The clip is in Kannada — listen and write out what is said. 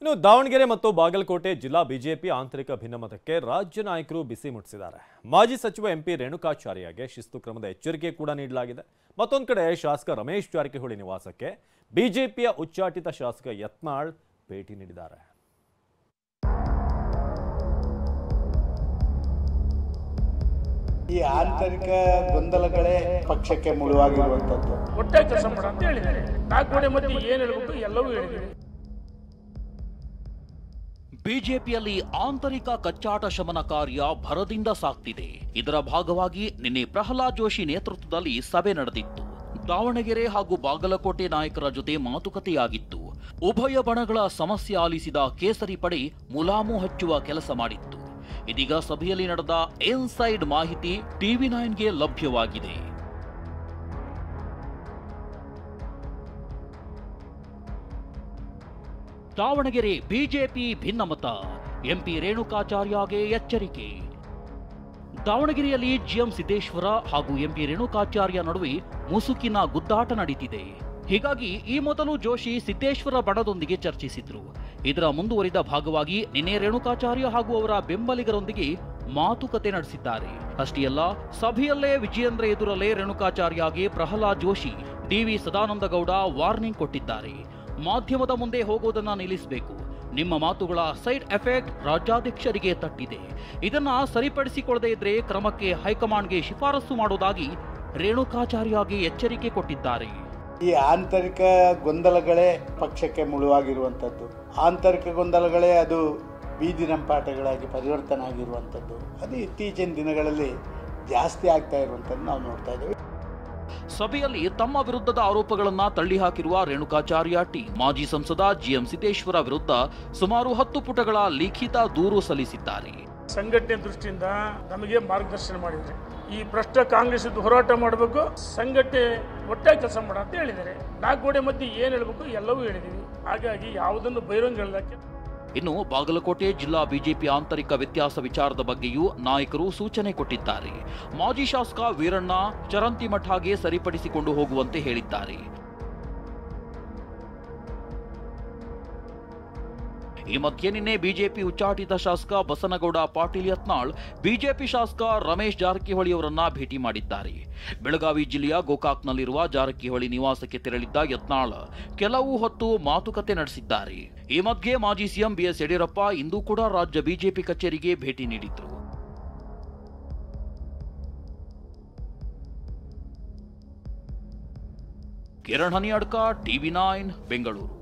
ಇನ್ನು ದಾವಣಗೆರೆ ಮತ್ತು ಬಾಗಲಕೋಟೆ ಜಿಲ್ಲಾ ಬಿಜೆಪಿ ಆಂತರಿಕ ಭಿನ್ನಮತಕ್ಕೆ ರಾಜ್ಯ ನಾಯಕರು ಬಿಸಿ ಮುಟ್ಟಿಸಿದ್ದಾರೆ. ಮಾಜಿ ಸಚಿವ ಎಂಪಿ ರೇಣುಕಾಚಾರ್ಯಗೆ ಶಿಸ್ತು ಕ್ರಮದ ಎಚ್ಚರಿಕೆ ಕೂಡ ನೀಡಲಾಗಿದೆ. ಮತ್ತೊಂದು ಕಡೆ ಶಾಸಕ ರಮೇಶ್ ಜಾರಕಿಹೊಳಿ ನಿವಾಸಕ್ಕೆ ಬಿಜೆಪಿಯ ಉಚ್ಚಾಟಿತ ಶಾಸಕ ಯತ್ನಾಳ್ ಭೇಟಿ ನೀಡಿದ್ದಾರೆ. ಈ ಆಂತರಿಕ ಗೊಂದಲಗಳೇ ಪಕ್ಷಕ್ಕೆ ಮುಳುವಾಗಿರುವಂತದ್ದು. ಒಟ್ಟಾಗಿ ಕೆಲಸ ಮಾಡ ಅಂತ ಹೇಳಿದ್ದಾರೆ. 4 ಗೋಡೆ ಮಧ್ಯೆ ಏನು ಹೇಳಬೇಕು ಎಲ್ಲವೂ ಹೇಳಿದ್ದೀವಿ. ಬಿಜೆಪಿಯಲ್ಲಿ ಆಂತರಿಕ ಕಚ್ಚಾಟ ಶಮನ ಕಾರ್ಯ ಭರದಿಂದ ಸಾಗ್ತಿದೆ. ಇದರ ಭಾಗವಾಗಿ ನಿನ್ನೆ ಪ್ರಹ್ಲಾದ್ ಜೋಶಿ ನೇತೃತ್ವದಲ್ಲಿ ಸಭೆ ನಡೆದಿತ್ತು. ದಾವಣಗೆರೆ ಹಾಗೂ ಬಾಗಲಕೋಟೆ ನಾಯಕರ ಜೊತೆ ಮಾತುಕತೆಯಾಗಿತ್ತು. ಉಭಯ ಬಣಗಳ ಸಮಸ್ಯೆ ಆಲಿಸಿದ ಕೇಸರಿ ಪಡೆ ಮುಲಾಮು ಹಚ್ಚುವ ಕೆಲಸ ಮಾಡಿತ್ತು. ಇದೀಗ ಸಭೆಯಲ್ಲಿ ನಡೆದ ಇನ್ಸೈಡ್ ಮಾಹಿತಿ ಟಿವಿ9ಗೆ ಲಭ್ಯವಾಗಿದೆ. ದಾವಣಗೆರೆ ಬಿಜೆಪಿ ಭಿನ್ನಮತ, ಎಂಪಿ ರೇಣುಕಾಚಾರ್ಯಗೆ ಎಚ್ಚರಿಕೆ. ದಾವಣಗೆರೆಯಲ್ಲಿ ಜಿಎಂ ಸಿದ್ದೇಶ್ವರ ಹಾಗೂ ಎಂಪಿ ರೇಣುಕಾಚಾರ್ಯ ನಡುವೆ ಮುಸುಕಿನ ಗುದ್ದಾಟ ನಡೀತಿದೆ. ಹೀಗಾಗಿ ಈ ಮೊದಲು ಜೋಶಿ ಸಿದ್ದೇಶ್ವರ ಬಣದೊಂದಿಗೆ ಚರ್ಚಿಸಿದ್ರು. ಇದರ ಮುಂದುವರಿದ ಭಾಗವಾಗಿ ನಿನ್ನೆ ರೇಣುಕಾಚಾರ್ಯ ಹಾಗೂ ಅವರ ಬೆಂಬಲಿಗರೊಂದಿಗೆ ಮಾತುಕತೆ ನಡೆಸಿದ್ದಾರೆ. ಅಷ್ಟೇ ಅಲ್ಲ, ಸಭೆಯಲ್ಲೇ ವಿಜಯೇಂದ್ರ ಎದುರಲ್ಲೇ ರೇಣುಕಾಚಾರ್ಯಗೆ ಪ್ರಹ್ಲಾದ್ ಜೋಶಿ, ಡಿವಿ ಸದಾನಂದಗೌಡ ವಾರ್ನಿಂಗ್ ಕೊಟ್ಟಿದ್ದಾರೆ. ಮಾಧ್ಯಮದ ಮುಂದೆ ಹೋಗೋದನ್ನ ನಿಲ್ಲಿಸಬೇಕು. ನಿಮ್ಮ ಮಾತುಗಳ ಸೈಡ್ ಎಫೆಕ್ಟ್ ರಾಜ್ಯಾಧ್ಯಕ್ಷರಿಗೆ ತಟ್ಟಿದೆ. ಇದನ್ನ ಸರಿಪಡಿಸಿಕೊಳ್ಳದೇ ಇದ್ರೆ ಕ್ರಮಕ್ಕೆ ಹೈಕಮಾಂಡ್ಗೆ ಶಿಫಾರಸು ಮಾಡುವುದಾಗಿ ರೇಣುಕಾಚಾರ್ಯಗೆ ಎಚ್ಚರಿಕೆ ಕೊಟ್ಟಿದ್ದಾರೆ. ಈ ಆಂತರಿಕ ಗೊಂದಲಗಳೇ ಪಕ್ಷಕ್ಕೆ ಮುಳುವಾಗಿರುವಂಥದ್ದು. ಆಂತರಿಕ ಗೊಂದಲಗಳೇ ಅದು ಬೀದಿ ರಂಪಾಟಗಳಾಗಿ ಪರಿವರ್ತನೆ ಆಗಿರುವಂಥದ್ದು. ಅದು ಇತ್ತೀಚಿನ ದಿನಗಳಲ್ಲಿ ಜಾಸ್ತಿ ಆಗ್ತಾ ಇರುವಂಥದ್ದು ನಾವು ನೋಡ್ತಾ ಇದ್ದೇವೆ. ಸಭೆಯಲ್ಲಿ ತಮ್ಮ ವಿರುದ್ಧದ ಆರೋಪಗಳನ್ನ ತಳ್ಳಿಹಾಕಿರುವ ರೇಣುಕಾಚಾರ್ಯ ಟೀಮ್ ಮಾಜಿ ಸಂಸದ ಜಿಎಂ ಸಿದ್ದೇಶ್ವರ ವಿರುದ್ಧ ಸುಮಾರು 10 ಪುಟಗಳ ಲಿಖಿತ ದೂರು ಸಲ್ಲಿಸಿದ್ದಾರೆ. ಸಂಘಟನೆ ದೃಷ್ಟಿಯಿಂದ ನಮಗೆ ಮಾರ್ಗದರ್ಶನ ಮಾಡಿದರೆ ಈ ಭ್ರಷ್ಟ ಕಾಂಗ್ರೆಸ್ ಹೋರಾಟ ಮಾಡಬೇಕು, ಸಂಘಟನೆ ಒಟ್ಟಾಗಿ ಕೆಲಸ ಮಾಡ ಅಂತ ಹೇಳಿದ್ದಾರೆ. 4 ಗೋಡೆ ಮಧ್ಯೆ ಏನು ಹೇಳಬೇಕು ಎಲ್ಲವೂ ಹೇಳಿದ್ದೀವಿ. ಹಾಗಾಗಿ ಯಾವುದನ್ನು ಬಹಿರಂಗ ಹೇಳಕ್ಕೆ. ಇನ್ನು ಬಾಗಲಕೋಟೆ ಜಿಲ್ಲಾ ಬಿಜೆಪಿ ಆಂತರಿಕ ವ್ಯತ್ಯಾಸ ವಿಚಾರದ ಬಗ್ಗೆಯೂ ನಾಯಕರು ಸೂಚನೆ ಕೊಟ್ಟಿದ್ದಾರೆ. ಮಾಜಿ ಶಾಸಕ ವೀರಣ್ಣ ಚರಂತಿಮಠಗೆ ಸರಿಪಡಿಸಿಕೊಂಡು ಹೋಗುವಂತೆ ಹೇಳಿದ್ದಾರೆ. ಈ ಮಧ್ಯೆ ನಿನ್ನೆ ಬಿಜೆಪಿ ಉಚ್ಚಾಟಿತ ಶಾಸಕ ಬಸನಗೌಡ ಪಾಟೀಲ್ ಯತ್ನಾಳ್ ಬಿಜೆಪಿ ಶಾಸಕ ರಮೇಶ್ ಜಾರಕಿಹೊಳಿ ಅವರನ್ನ ಭೇಟಿ ಮಾಡಿದ್ದಾರೆ. ಬೆಳಗಾವಿ ಜಿಲ್ಲೆಯ ಗೋಕಾಕ್ನಲ್ಲಿರುವ ಜಾರಕಿಹೊಳಿ ನಿವಾಸಕ್ಕೆ ತೆರಳಿದ್ದ ಯತ್ನಾಳ್ ಕೆಲವು ಹೊತ್ತು ಮಾತುಕತೆ ನಡೆಸಿದ್ದಾರೆ. ಈ ಮಧ್ಯೆ ಮಾಜಿ ಸಿಎಂ ಬಿಎಸ್ ಯಡಿಯೂರಪ್ಪ ಇಂದು ಕೂಡ ರಾಜ್ಯ ಬಿಜೆಪಿ ಕಚೇರಿಗೆ ಭೇಟಿ ನೀಡಿದ್ರು. ಕಿರಣ್ ಹನಿಯಡ್ಕ, ಟಿವಿ9 ಬೆಂಗಳೂರು.